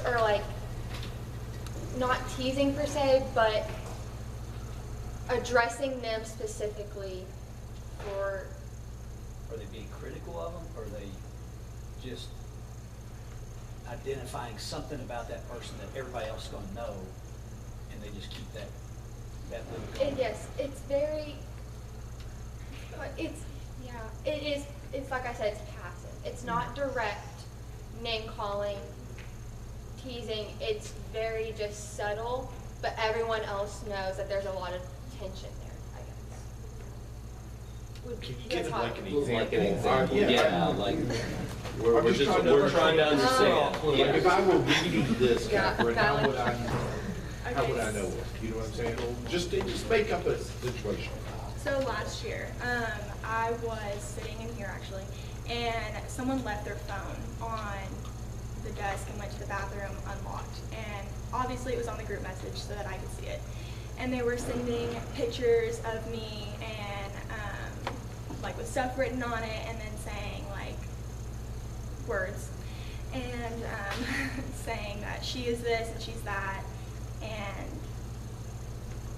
or like not teasing per se, but addressing them specifically for. Are they being critical of them, or are they just identifying something about that person that everybody else is going to know, and they just keep that loop going? Yes, it's very. It's it is. It's like I said, it's passive. It's not direct name calling, teasing. It's very just subtle, but everyone else knows that there's a lot of tension there, I guess. Can you give it like an Like an example? example, yeah, like we're trying to understand. Like if I were reading this, Yeah, Catherine, how valid. would I know it? You know what I'm saying? Just make up a situation. So last year, I was sitting in here actually, and someone left their phone on the desk and went to the bathroom unlocked. And obviously it was on the group message so that I could see it. And they were sending pictures of me and like with stuff written on it, and then saying like words and saying that she is this and she's that. And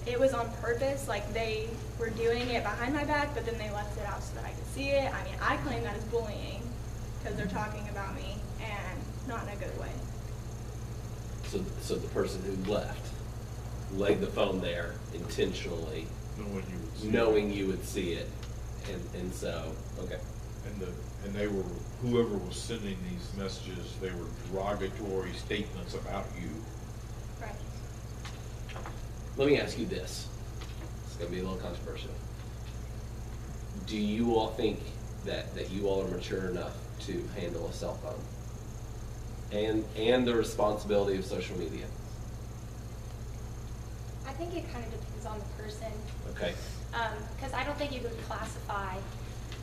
it was on purpose, like they were doing it behind my back, but then they left it out so that I could see it. I mean, I claim that as bullying because they're talking about me, and not in a good way. So the person who left laid the phone there intentionally, knowing you would see it, and so, okay. And they were, whoever was sending these messages, they were derogatory statements about you. Right. Let me ask you this. It's going to be a little controversial. Do you all think that you all are mature enough to handle a cell phone and the responsibility of social media? I think it kind of depends on the person. Okay. Because I don't think you could classify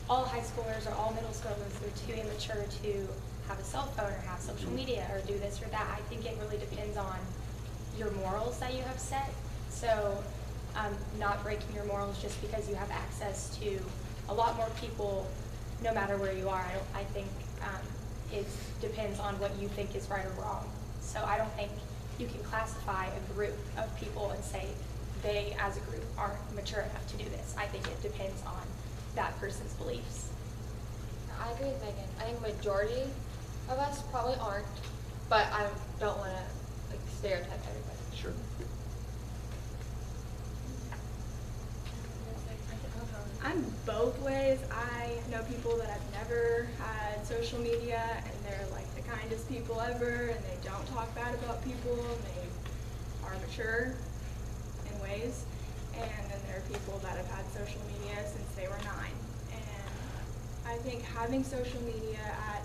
all high schoolers or all middle schoolers who are too immature to have a cell phone or have social media or do this or that. I think it really depends on your morals that you have set. So not breaking your morals just because you have access to a lot more people no matter where you are. I think it depends on what you think is right or wrong. So I don't think you can classify a group of people and say they as a group aren't mature enough to do this. I think it depends on that person's beliefs. I agree with Megan. I think majority of us probably aren't, but I don't want to like stereotype everybody. Sure. I'm both ways. I know people that have never had social media, and they're like the kindest people ever, and they don't talk bad about people, and they are mature in ways. And then there are people that have had social media since they were 9. And I think having social media at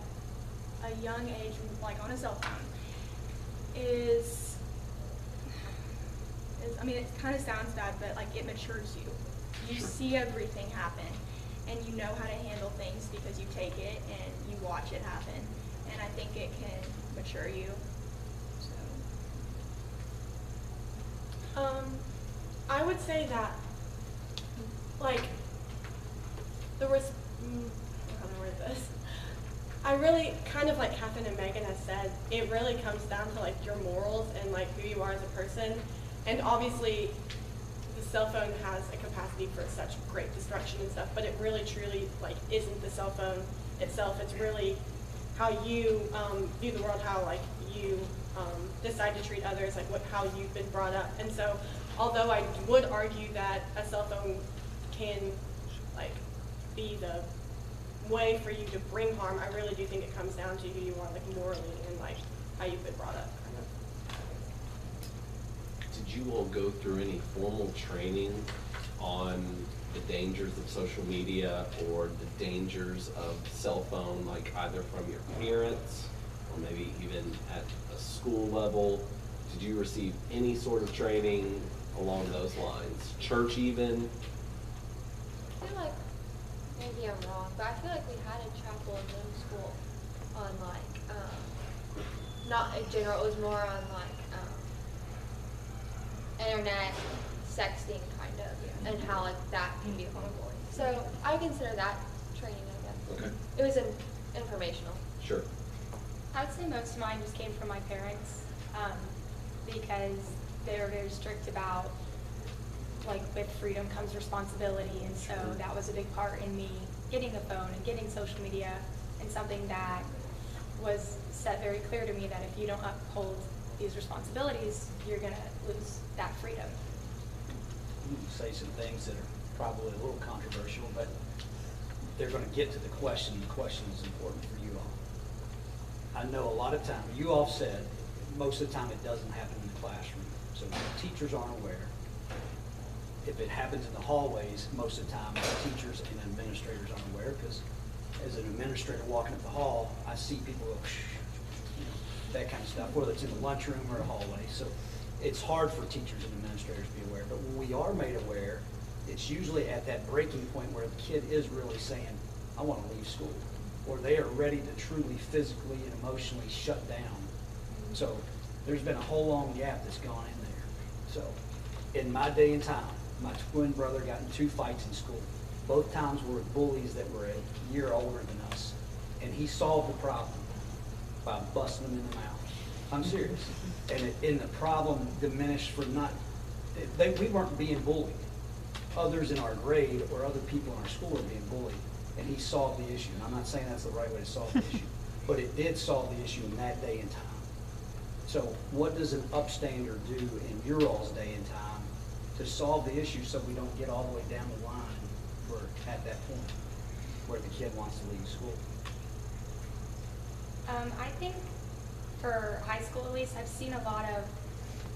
a young age, like on a cell phone, is I mean, it kind of sounds bad, but like it matures you. You Sure. see everything happen, and you know how to handle things because you take it and you watch it happen. And I think it can mature you. So. I would say that, like, how do I word this? I really, kind of like Catherine and Megan has said, it really comes down to like your morals and like who you are as a person. And obviously, the cell phone has a capacity for such great destruction and stuff, but it really truly like isn't the cell phone itself. It's really how you view the world, how like you decide to treat others, like how you've been brought up. And so, although I would argue that a cell phone can like be the way for you to bring harm, I really do think it comes down to who you are like morally and like how you've been brought up. Kind of. Did you all go through any formal training on the dangers of social media or the dangers of cell phone, like either from your parents or maybe even at a school level? Did you receive any sort of training along those lines? Church even? I feel like, maybe I'm wrong, but I feel like we had a chapel in middle school on like, not in general, it was more on like internet sexting kind of, and how like that can be harmful. So I consider that training, I guess. Okay. It was informational. Sure. I would say most of mine just came from my parents. because they're very strict about, like, with freedom comes responsibility, and so that was a big part in me getting a phone and getting social media, and something that was set very clear to me that if you don't uphold these responsibilities, you're gonna lose that freedom. I'm gonna say some things that are probably a little controversial, but they're gonna get to the question. The question is important for you all. I know a lot of time, you all said, most of the time it doesn't happen in the classroom, so the teachers aren't aware. If it happens in the hallways, most of the time, the teachers and administrators aren't aware, because as an administrator walking up the hall, I see people go, you know, that kind of stuff, whether it's in the lunchroom or a hallway. So it's hard for teachers and administrators to be aware. But when we are made aware, it's usually at that breaking point where the kid is really saying, I want to leave school, or they are ready to truly physically and emotionally shut down. So there's been a whole long gap that's gone in there. So in my day and time, my twin brother got in 2 fights in school. Both times were with bullies that were a year older than us. And he solved the problem by busting them in the mouth. I'm serious. And the problem diminished for not, we weren't being bullied. Others in our grade or other people in our school were being bullied. And he solved the issue. And I'm not saying that's the right way to solve the issue, but it did solve the issue in that day and time. So what does an upstander do in your all's day and time to solve the issue so we don't get all the way down the line where at that point where the kid wants to leave school? I think for high school at least, I've seen a lot of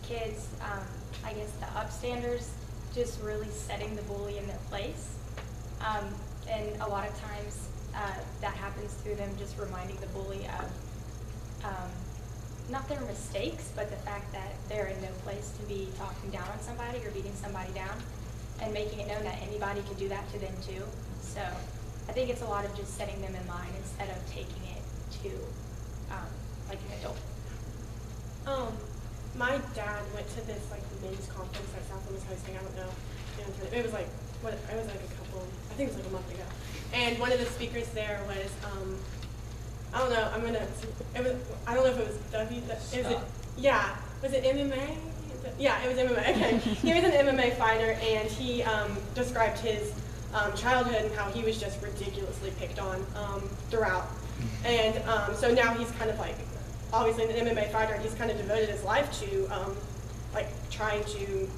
kids, I guess the upstanders, just really setting the bully in their place. And a lot of times that happens through them just reminding the bully of not their mistakes, but the fact that they're in no place to be talking down on somebody or beating somebody down, and making it known that anybody could do that to them too. So I think it's a lot of just setting them in line instead of taking it to like an adult. My dad went to this like men's conference that Southland was hosting. I don't know. It was like it was like I think it was like a month ago. And one of the speakers there was I don't know. I don't know if it was was it MMA? Yeah, it was MMA. Okay. He was an MMA fighter, and he described his childhood and how he was just ridiculously picked on throughout. And so now he's kind of like, obviously an MMA fighter, and he's kind of devoted his life to like trying to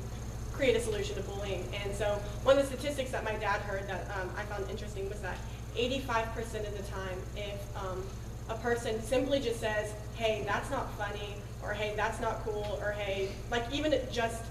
create a solution to bullying. And so one of the statistics that my dad heard that I found interesting was that 85% of the time, if a person simply just says, hey, that's not funny, or hey, that's not cool, or hey, like even it just,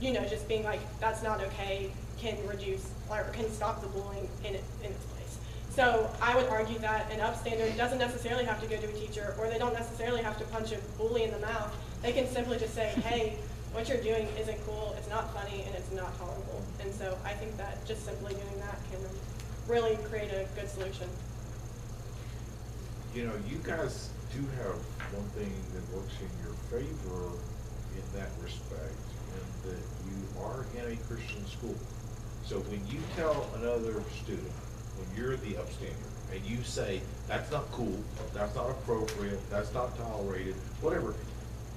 just being like, that's not okay, can reduce or can stop the bullying in its place. So I would argue that an upstander doesn't necessarily have to go to a teacher, or they don't necessarily have to punch a bully in the mouth. They can simply just say, hey, what you're doing isn't cool, it's not funny, and it's not tolerable. And so I think that just simply doing that can really create a good solution. You guys do have one thing that works in your favor in that respect, and that you are in a Christian school. So when you tell another student, when you're the upstander, and you say, that's not cool, that's not appropriate, that's not tolerated, whatever,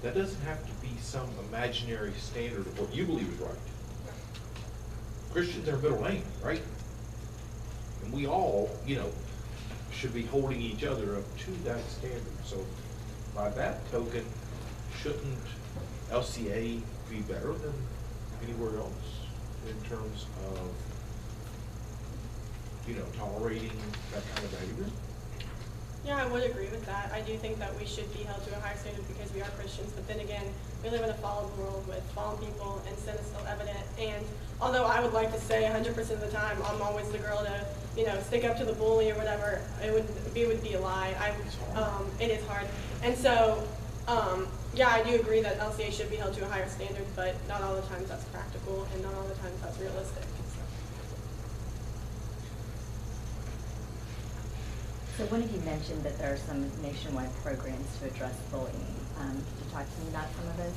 that doesn't have to be some imaginary standard of what you believe is right. Christians are middle lane, right? And we all, should be holding each other up to that standard. So by that token, shouldn't LCA be better than anywhere else in terms of, tolerating that kind of behavior? Yeah, I would agree with that. I do think that we should be held to a higher standard because we are Christians, but then again, we live in a fallen world with fallen people, and sin is still evident. And although I would like to say 100% of the time I'm always the girl to, stick up to the bully or whatever, it would be a lie. It is hard. And so, yeah, I do agree that LCA should be held to a higher standard, but not all the times that's practical, and not all the times that's realistic. So one of you mentioned that there are some nationwide programs to address bullying. Could you talk to me about some of those?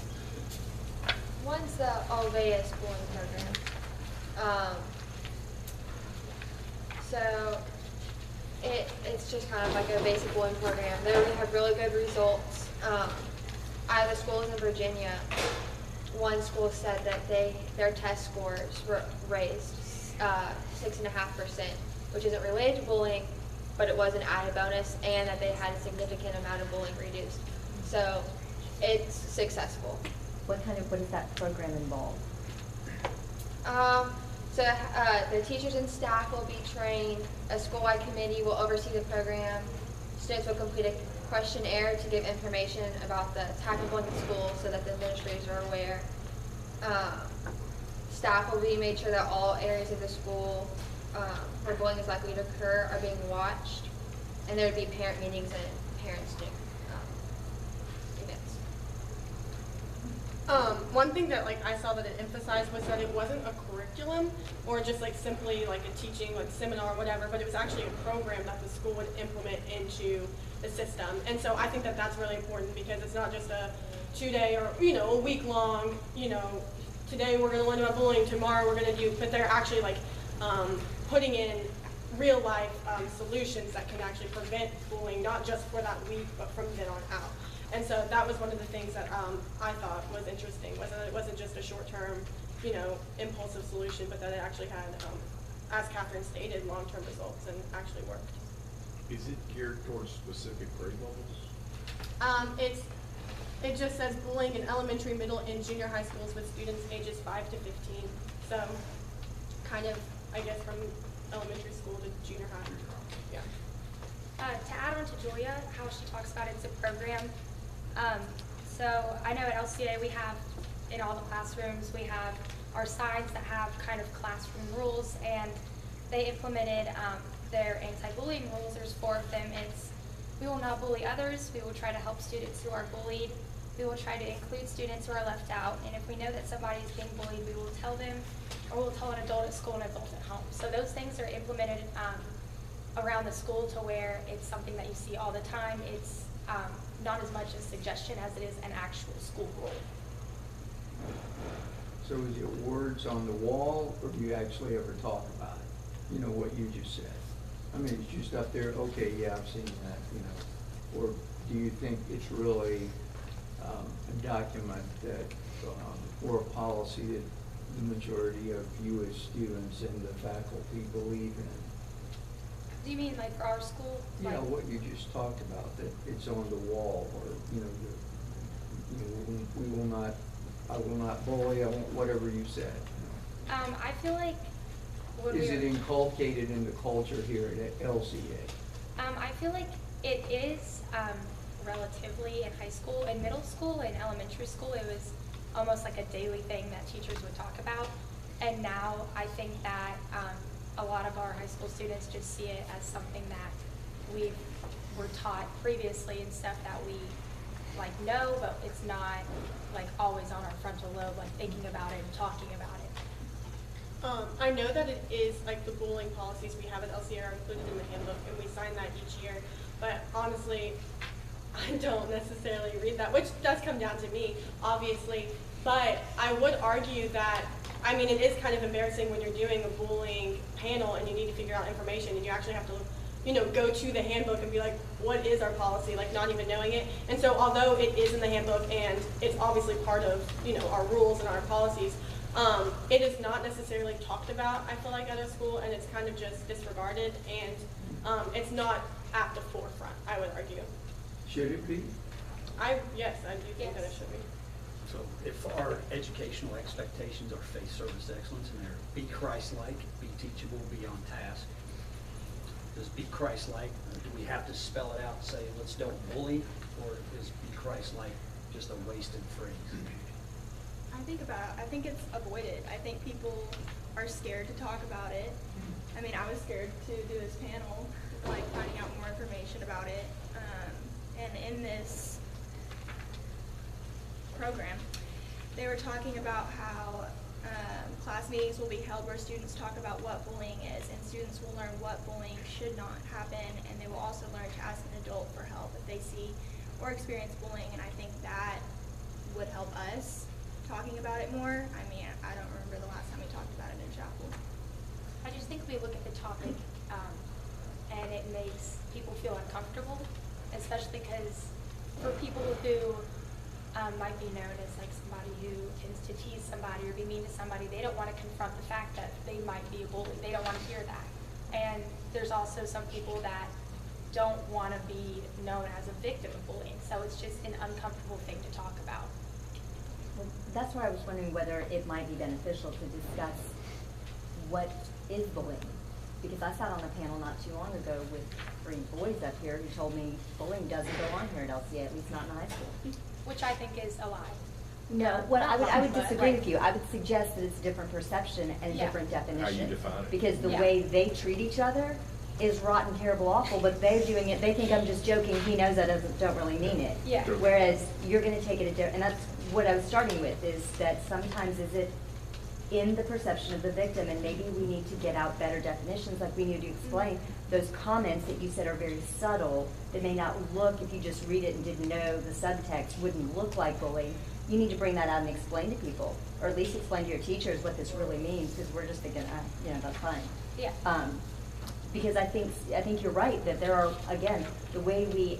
One's the Alveus bullying program. So it's just kind of like a basic bullying program. They have really good results. out of the schools in Virginia, one school said that their test scores were raised 6.5%, which isn't related to bullying, but it was an added bonus, and that they had a significant amount of bullying reduced. So it's successful. What does that program involve? The teachers and staff will be trained. A school-wide committee will oversee the program. Students will complete a questionnaire to give information about the type of bullying in school so that the administrators are aware. Staff will be made sure that all areas of the school where bullying is likely to occur are being watched, and there would be parent meetings and parent-student events. One thing that I saw that it emphasized was that it wasn't a curriculum or just simply a teaching seminar or whatever, but it was actually a program that the school would implement into the system. And so I think that that's really important because it's not just a 2-day or a week long, today we're going to learn about bullying, tomorrow we're going to do, but they're actually putting in real life solutions that can actually prevent bullying, not just for that week, but from then on out. And so that was one of the things that I thought was interesting, was that it wasn't just a short-term, impulsive solution, but that it actually had, as Catherine stated, long-term results and actually worked. Is it geared towards specific grade levels? It just says bullying in elementary, middle, and junior high schools with students ages 5 to 15. So kind of, I guess, from elementary school to junior high. Yeah. To add on to Julia, how she talks about it's a program. So I know at LCA we have, in all the classrooms, we have our signs that have kind of classroom rules, and they implemented their anti-bullying rules. There's 4 of them. It's, we will not bully others. We will try to help students who are bullied. We will try to include students who are left out. And if we know that somebody is being bullied, we will tell them, or we'll tell an adult at school and an adult at home. So those things are implemented around the school to where it's something that you see all the time. It's not as much a suggestion as it is an actual school rule. So is it words on the wall, or do you actually ever talk about it? What you just said. I mean, it's just up there, okay, yeah, I've seen that, Or do you think it's really a document that, or a policy that the majority of you as students and the faculty believe in? Do you mean for our school? Yeah, what you just talked about, that it's on the wall, or, we will not, I will not bully, I won't, whatever you said. I feel like when Is it inculcated in the culture here at LCA? I feel like it is relatively in high school. In middle school and elementary school, it was almost like a daily thing that teachers would talk about. And now I think that a lot of our high school students just see it as something that we were taught previously and stuff that we know, but it's not always on our frontal lobe, thinking about it and talking about it. I know that it is the bullying policies we have at LCA are included in the handbook, and we sign that each year. But honestly, I don't necessarily read that, which does come down to me, obviously. But I would argue that, it is kind of embarrassing when you're doing a bullying panel and you need to figure out information, and you actually have to, go to the handbook and be like, what is our policy? Not even knowing it. And so although it is in the handbook and it's obviously part of, our rules and our policies, it is not necessarily talked about, I feel like, at a school, and it's kind of just disregarded, and it's not at the forefront, I would argue. Should it be? Yes, I do think that it should be. So if our educational expectations are face service excellence and they're be Christ-like, be teachable, be on task, does be Christ-like, do we have to spell it out and say, let's don't bully, or is be Christ-like just a wasted phrase? I think it's avoided. I think people are scared to talk about it. I was scared to do this panel, finding out more information about it. And in this program, they were talking about how class meetings will be held where students talk about what bullying is, and students will learn what bullying should not happen, and they will also learn to ask an adult for help if they see or experience bullying, and I think that would help us talking about it more. I don't remember the last time we talked about it in chapel. I just think we look at the topic and it makes people feel uncomfortable, especially because for people who might be known as like somebody who tends to tease somebody or be mean to somebody. They don't want to confront the fact that they might be a bully. They don't want to hear that. And there's also some people that don't want to be known as a victim of bullying. So it's just an uncomfortable thing to talk about. Well, that's why I was wondering whether it might be beneficial to discuss what is bullying. Because I sat on a panel not too long ago with 3 boys up here who told me bullying doesn't go on here at LCA, at least not in high school. Which I think is a lie. No, what I would But- disagree with you. I would suggest that it's a different perception and a Yeah. different definition. define it. Because the Yeah. way they treat each other is rotten, terrible, awful, but they're doing it, they think I'm just joking, he knows I don't really mean it. Yeah. Sure. Whereas you're gonna take it and that's what I was starting with, is that sometimes is it in the perception of the victim, and maybe we need to get out better definitions, like we need to explain those comments that you said are very subtle, that may not look, if you just read it and didn't know the subtext, wouldn't look like bullying. You need to bring that out and explain to people, or at least explain to your teachers what this really means, because we're just thinking, that's fine. Yeah. Because I think you're right, that there are, again, the way we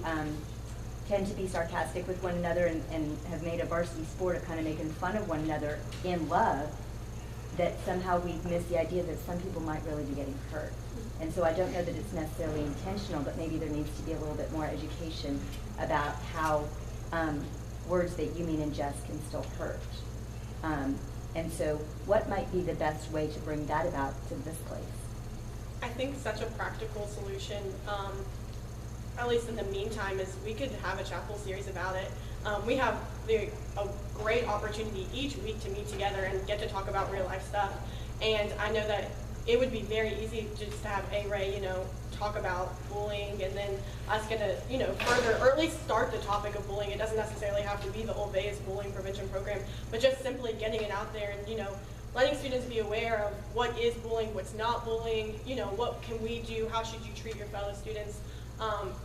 tend to be sarcastic with one another and have made a varsity sport of kind of making fun of one another in love, that somehow we've missed the idea that some people might really be getting hurt. And so I don't know that it's necessarily intentional, but maybe there needs to be a little bit more education about how words that you mean in jest can still hurt. And so what might be the best way to bring that about to this place? I think such a practical solution, at least in the meantime, is we could have a chapel series about it. We have a great opportunity each week to meet together and get to talk about real life stuff. And I know that it would be very easy just to have A-Ray, talk about bullying, and then us get to, further, or at least start the topic of bullying. It doesn't necessarily have to be the Olveus bullying prevention program, but just simply getting it out there and, letting students be aware of what is bullying, what's not bullying, what can we do, how should you treat your fellow students.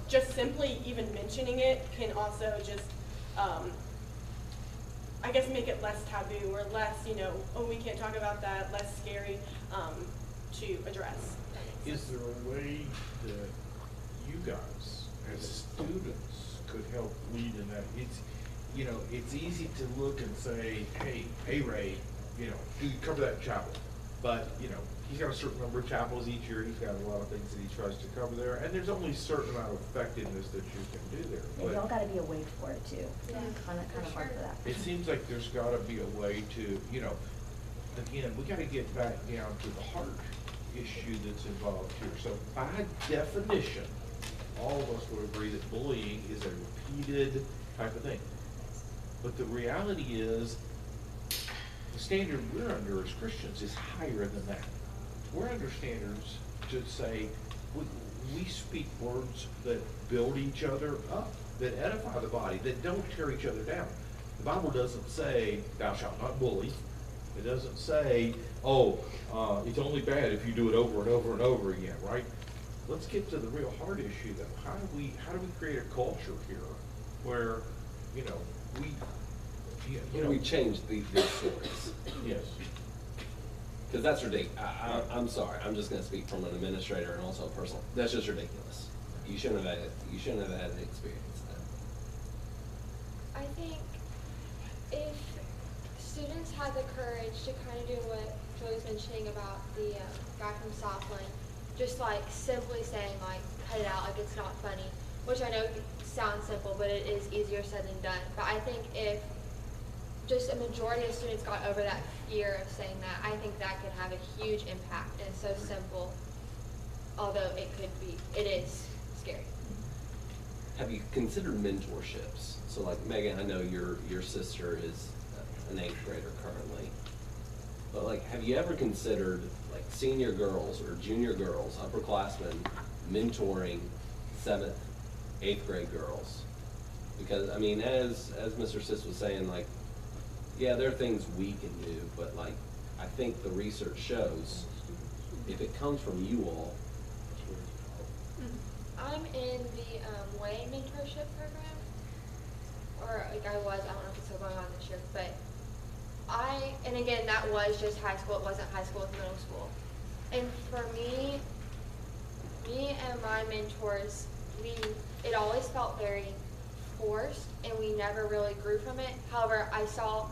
Just simply even mentioning it can also just, I guess, make it less taboo or less, oh, we can't talk about that, less scary to address. Is there a way that you guys, as students, could help lead in that? It's easy to look and say, hey, Ray, you cover that chapel. But, he's got a certain number of chapels each year. He's got a lot of things that he tries to cover there. And there's only a certain amount of effectiveness that you can do there. There's all gotta be a way for it too. Yeah, Kind of hard for that. It seems like there's gotta be a way to, again, we gotta get back down to the heart issue that's involved here. So by definition, all of us would agree that bullying is a repeated type of thing. But the reality is, the standard we're under as Christians is higher than that. We're under standards to say, we speak words that build each other up, that edify the body, that don't tear each other down. The Bible doesn't say, thou shalt not bully. It doesn't say, it's only bad if you do it over and over and over again, right? Let's get to the real hard issue though. How do we create a culture here where, We change these stories. Yes. Because that's ridiculous. I'm sorry. I'm just going to speak from an administrator and also a personal. That's just ridiculous. You shouldn't have had it. You shouldn't have had the experience then. I think if students had the courage to kind of do what Joey was mentioning about the guy from Southland, just like simply saying like, cut it out, like it's not funny, which I know sounds simple, but it is easier said than done. But I think if just a majority of students got over that fear of saying that, I think that could have a huge impact. And it's so simple, although it is scary. Have you considered mentorships? So like Megan, I know your sister is an 8th grader currently. But like, have you ever considered like senior girls or junior girls, upperclassmen, mentoring 7th, 8th grade girls? Because I mean, as Mr. Sis was saying, like, yeah, there are things we can do, but like, I think the research shows if it comes from you all. I'm in the Wayne mentorship program, or like I don't know if it's still going on this year, but and again, that was just high school, it wasn't high school, it was middle school. And for me and my mentors, it always felt very forced and we never really grew from it. However, I saw